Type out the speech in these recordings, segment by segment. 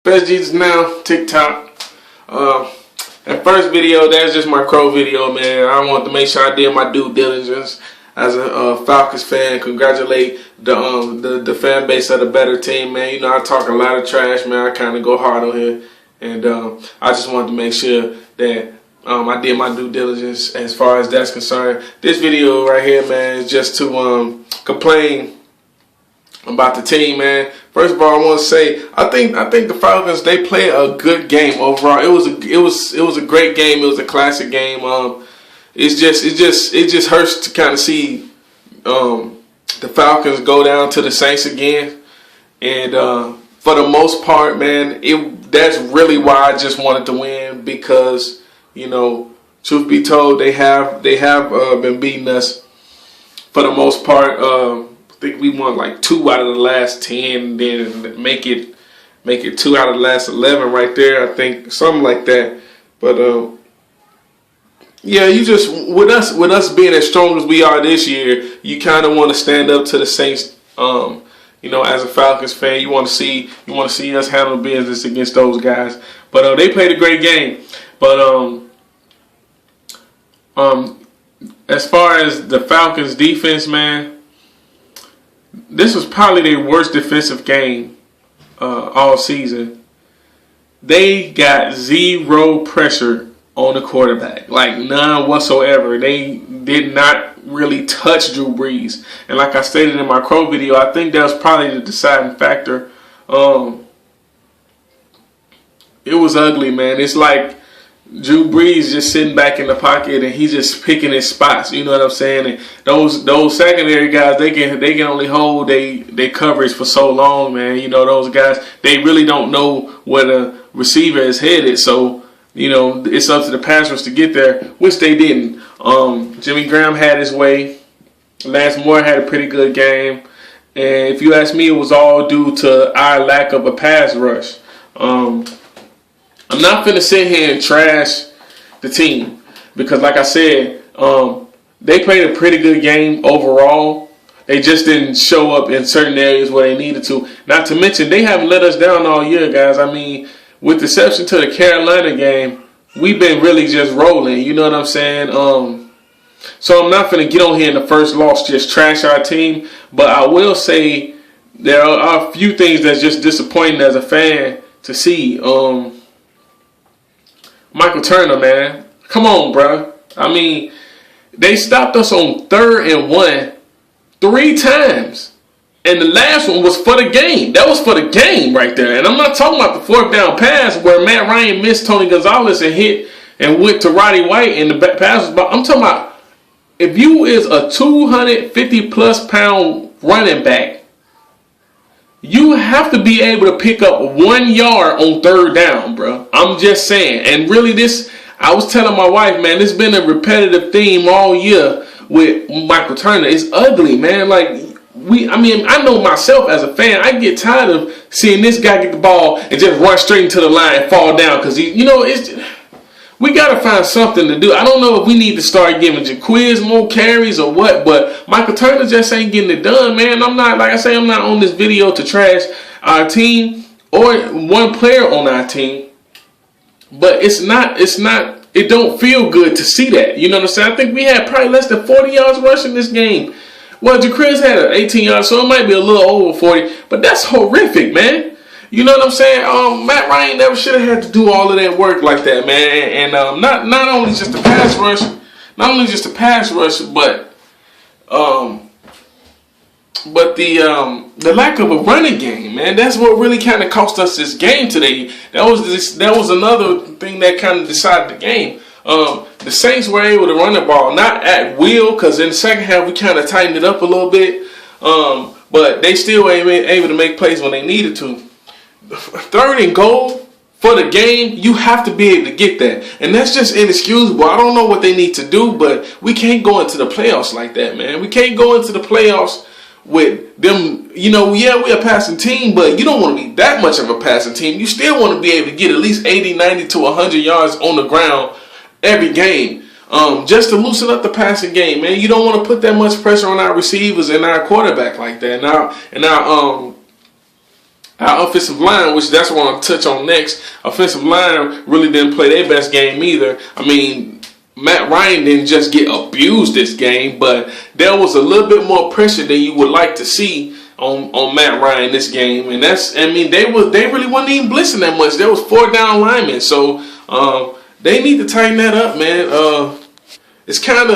Best Jesus now, TikTok. That first video, that's just my Crow video, man. I wanted to make sure I did my due diligence as a Falcons fan. Congratulate the fan base of the better team, man. You know, I talk a lot of trash, man. I kind of go hard on here, and I just wanted to make sure that I did my due diligence as far as that's concerned. This video right here, man, is just to complain about the team, man. First of all, I want to say I think the Falcons, they play a good game overall. It was a great game. It was a classic game. It just hurts to kind of see the Falcons go down to the Saints again. And for the most part, man, that's really why I just wanted to win, because, you know, truth be told, they have been beating us for the most part. I think we won like 2 out of the last 10, then make it 2 out of the last 11 right there. I think something like that. But yeah, you just with us being as strong as we are this year, you kind of want to stand up to the Saints. You know, as a Falcons fan, you want to see us handle business against those guys. But they played a great game. But as far as the Falcons defense, man, this was probably their worst defensive game all season. They got zero pressure on the quarterback, like none whatsoever. They did not really touch Drew Brees. And like I stated in my Crow video, I think that was probably the deciding factor. It was ugly, man. It's like Drew Brees just sitting back in the pocket and he's just picking his spots. You know what I'm saying? And those secondary guys, they can only hold they coverage for so long, man. You know, those guys, they really don't know where the receiver is headed. So, you know, it's up to the pass rush to get there, which they didn't. Jimmy Graham had his way. Lance Moore had a pretty good game. And if you ask me, it was all due to our lack of a pass rush. I'm not finna sit here and trash the team, because like I said, they played a pretty good game overall. They just didn't show up in certain areas where they needed to. Not to mention, they haven't let us down all year, guys. I mean, with the exception to the Carolina game, we've been really just rolling. You know what I'm saying? So I'm not finna get on here in the first loss just trash our team. But I will say there are a few things that's just disappointing as a fan to see. Michael Turner, man. Come on, bro. I mean, they stopped us on 3rd and 1 3 times. And the last one was for the game. That was for the game right there. And I'm not talking about the 4th down pass where Matt Ryan missed Tony Gonzalez and hit and went to Roddy White and the pass was. I'm talking about if you is a 250+ pound running back, you have to be able to pick up 1 yard on 3rd down, bro. I'm just saying. And really I was telling my wife, man, this has been a repetitive theme all year with Michael Turner. It's ugly, man. Like, I know myself as a fan, I get tired of seeing this guy get the ball and just run straight into the line and fall down. Because, we got to find something to do. I don't know if we need to start giving Jaquiz more carries or what, but Michael Turner just ain't getting it done, man. I'm not on this video to trash our team or one player on our team, but it don't feel good to see that. You know what I'm saying? I think we had probably less than 40 yards rushing this game. Well, Jaquiz had 18 yards, so it might be a little over 40, but that's horrific, man. You know what I'm saying? Matt Ryan never should have had to do all of that work like that, man. And not only just the pass rush, but the lack of a running game, man. That's what really kind of cost us this game today. That was another thing that kind of decided the game. The Saints were able to run the ball, not at will, because in the second half we kind of tightened it up a little bit. But they still were able to make plays when they needed to. 3rd and goal for the game, you have to be able to get that. And that's just inexcusable. I don't know what they need to do, but we can't go into the playoffs like that, man. We can't go into the playoffs with them. You know, yeah, we're a passing team, but you don't want to be that much of a passing team. You still want to be able to get at least 80, 90 to 100 yards on the ground every game. Just to loosen up the passing game, man. You don't want to put that much pressure on our receivers and our quarterback like that. Now, Our offensive line, which that's what I'll touch on next, offensive line really didn't play their best game either. I mean, Matt Ryan didn't just get abused this game, but there was a little bit more pressure than you would like to see on Matt Ryan this game. And they really wasn't even blitzing that much. There was 4 down linemen, so they need to tighten that up, man. It's kind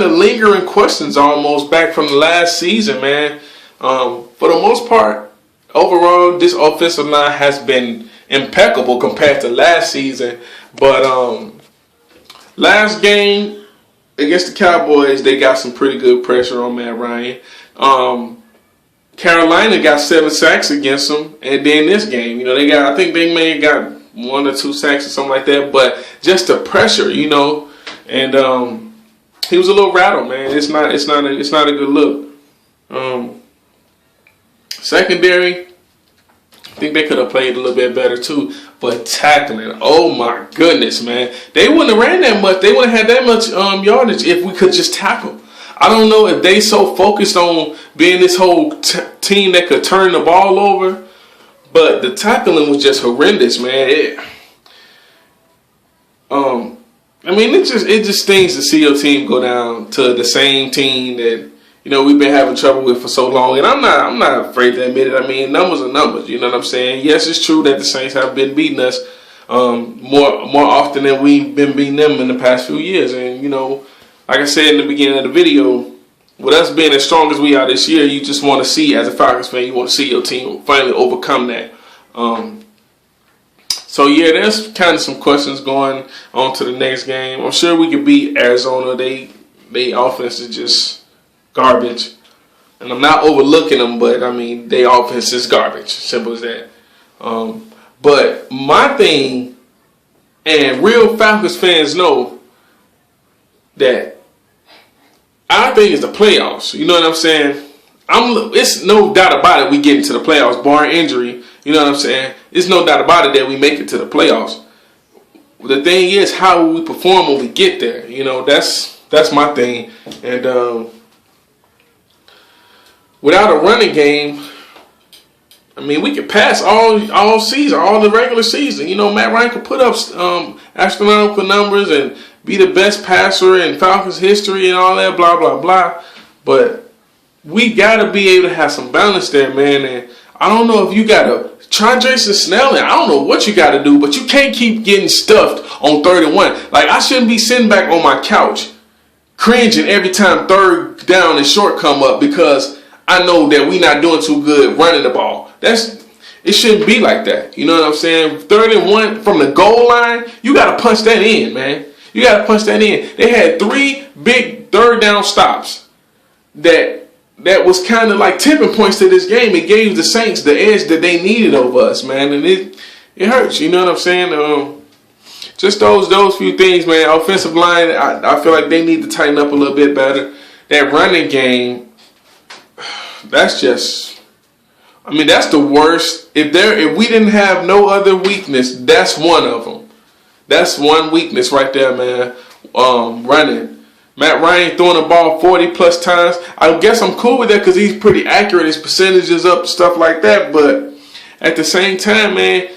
of lingering questions almost back from the last season, man. For the most part, overall, this offensive line has been impeccable compared to last season. But last game against the Cowboys, they got some pretty good pressure on Matt Ryan. Carolina got 7 sacks against them, and then this game, I think they may have got 1 or 2 sacks or something like that. But just the pressure, and he was a little rattled, man. It's not a good look. Secondary, I think they could have played a little bit better too. But tackling, oh my goodness, man. They wouldn't have ran that much. They wouldn't have had that much yardage if we could just tackle. I don't know if they so focused on being this whole team that could turn the ball over. But the tackling was just horrendous, man. It just stings to see your team go down to the same team that we've been having trouble with for so long. And I'm not afraid to admit it. I mean, numbers are numbers. You know what I'm saying? Yes, it's true that the Saints have been beating us more often than we've been beating them in the past few years. And like I said in the beginning of the video, with us being as strong as we are this year, you just want to see, as a Falcons fan, you want to see your team finally overcome that. So yeah, there's kind of some questions going on to the next game. I'm sure we could beat Arizona. They offense is just garbage. And I'm not overlooking them, but I mean, their offense is garbage. Simple as that. But my thing, and real Falcons fans know that our thing is the playoffs. You know what I'm saying? It's no doubt about it we get into the playoffs, barring injury. You know what I'm saying? There's no doubt about it that we make it to the playoffs. The thing is, how will we perform when we get there? That's my thing. And without a running game, I mean, we could pass all season, all the regular season. Matt Ryan could put up astronomical numbers and be the best passer in Falcons history and all that, blah, blah, blah. But we got to be able to have some balance there, man. And I don't know if you got to try Jason Snell, and I don't know what you got to do, but you can't keep getting stuffed on 3rd and 1. Like, I shouldn't be sitting back on my couch cringing every time 3rd down and short come up because I know that we not doing too good running the ball. It shouldn't be like that. You know what I'm saying? 3rd and 1 from the goal line, you got to punch that in, man. You got to punch that in. They had 3 big 3rd down stops that was kind of like tipping points to this game. It gave the Saints the edge that they needed over us, man. And it hurts. You know what I'm saying? Just those few things, man. Offensive line, I feel like they need to tighten up a little bit better. That running game, that's just, that's the worst. If we didn't have no other weakness, that's one of them. That's one weakness right there, man. Running. Matt Ryan throwing the ball 40+ times. I guess I'm cool with that because he's pretty accurate. His percentages up, stuff like that. But at the same time, man,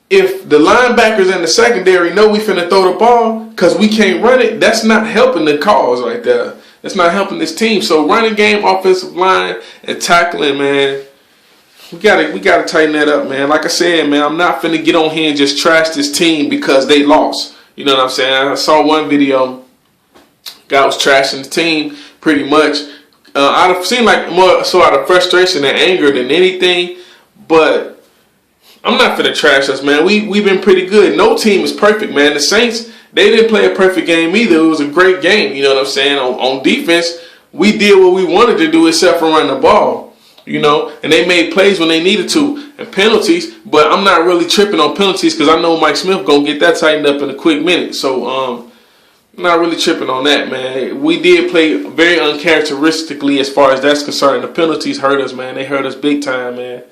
if the linebackers and the secondary know we finna throw the ball because we can't run it, that's not helping the cause right there. That's not helping this team. So running game, offensive line, and tackling, man, we gotta tighten that up, man. Like I said, man, I'm not finna get on here and just trash this team because they lost. You know what I'm saying? I saw one video, guy was trashing the team pretty much. I'd seemed like more so out of frustration and anger than anything. But I'm not finna trash us, man. We've been pretty good. No team is perfect, man. The Saints, they didn't play a perfect game either. It was a great game. You know what I'm saying? On defense, we did what we wanted to do except for run the ball. And they made plays when they needed to and penalties, but I'm not really tripping on penalties because I know Mike Smith gonna get that tightened up in a quick minute. So I'm not really tripping on that, man. We did play very uncharacteristically as far as that's concerned. The penalties hurt us, man. They hurt us big time, man.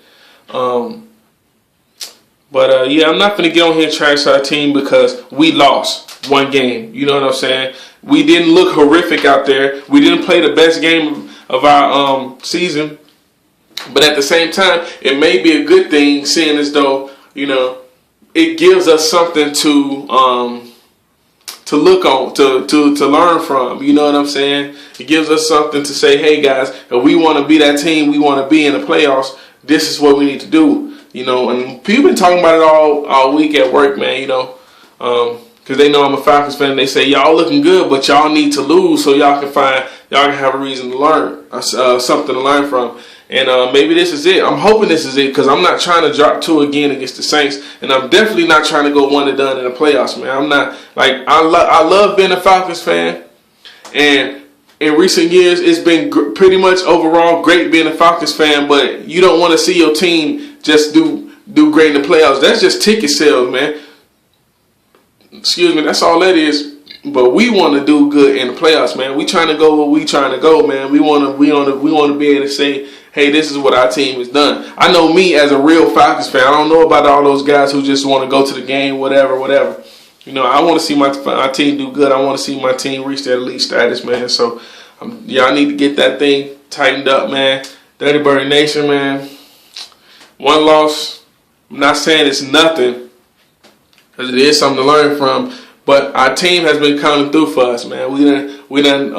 Yeah, I'm not gonna get on here and trash our team because we lost one game. You know what I'm saying? We didn't look horrific out there. We didn't play the best game of our season. But at the same time, it may be a good thing, seeing as though, you know, it gives us something to look on, to learn from. You know what I'm saying? It gives us something to say, hey guys, if we want to be that team, we want to be in the playoffs, this is what we need to do. You know, and people been talking about it all week at work, man. You know, because they know I'm a Falcons fan. They say y'all looking good, but y'all need to lose so y'all can have a reason to learn, something to learn from. And maybe this is it. I'm hoping this is it, because I'm not trying to drop 2 again against the Saints, and I'm definitely not trying to go 1 and done in the playoffs, man. I'm not, like, I love being a Falcons fan, and in recent years it's been pretty much overall great being a Falcons fan. But you don't want to see your team just do great in the playoffs. That's just ticket sales, man. Excuse me. That's all that is. But we want to do good in the playoffs, man. We trying to go where we trying to go, man. We want to be able to say, hey, this is what our team has done. I know me as a real Falcons fan. I don't know about all those guys who just want to go to the game, whatever. You know, I want to see my team do good. I want to see my team reach their elite status, man. So, y'all need to get that thing tightened up, man. Dirty Bird Nation, man. 1 loss. I'm not saying it's nothing, because it is something to learn from. But our team has been coming through for us, man. We done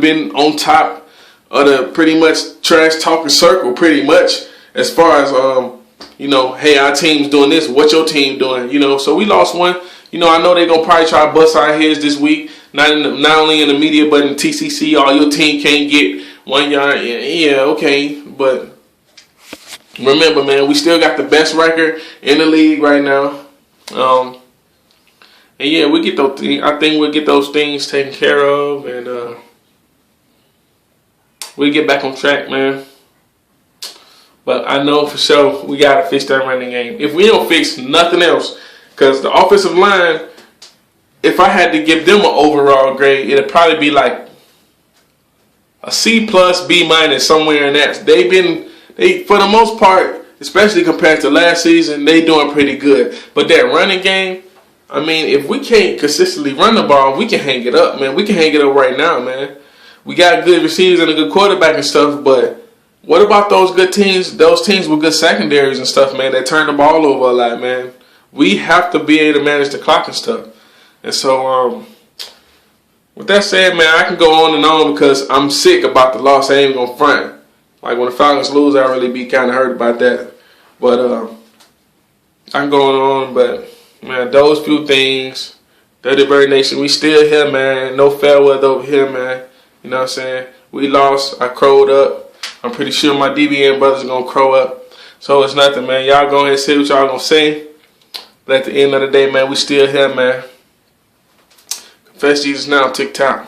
been on top of the pretty much trash talking circle, pretty much, as far as you know, hey, our team's doing this. What your team doing? You know, so we lost 1. You know, I know they're gonna probably try to bust our heads this week. Not only in the media, but in TCC. Oh, your team can't get 1 yard. Yeah, okay, but remember, man, we still got the best record in the league right now. And yeah, we get those things. I think we'll get those things taken care of, and we get back on track, man. But I know for sure we gotta fix that running game. If we don't fix nothing else, because the offensive line, if I had to give them an overall grade, it'd probably be like a C+, B-, somewhere in that. They for the most part, especially compared to last season, they doing pretty good. But that running game, I mean, if we can't consistently run the ball, we can hang it up, man. We can hang it up right now, man. We got good receivers and a good quarterback and stuff, but what about those good teams, those teams with good secondaries and stuff, man, that turn the ball over a lot, man? We have to be able to manage the clock and stuff. And so, with that said, man, I can go on and on because I'm sick about the loss. I ain't gonna front. Like, when the Falcons lose, I really be kind of hurt about that. But I'm going on, but man, those few things, Dirty Bird Nation, we still here, man. No fair weather over here, man. You know what I'm saying? We lost. I crowed up. I'm pretty sure my DBN brothers are going to crow up. So it's nothing, man. Y'all go ahead and say what y'all going to say. But at the end of the day, man, we still here, man. Confess Jesus now, TikTok.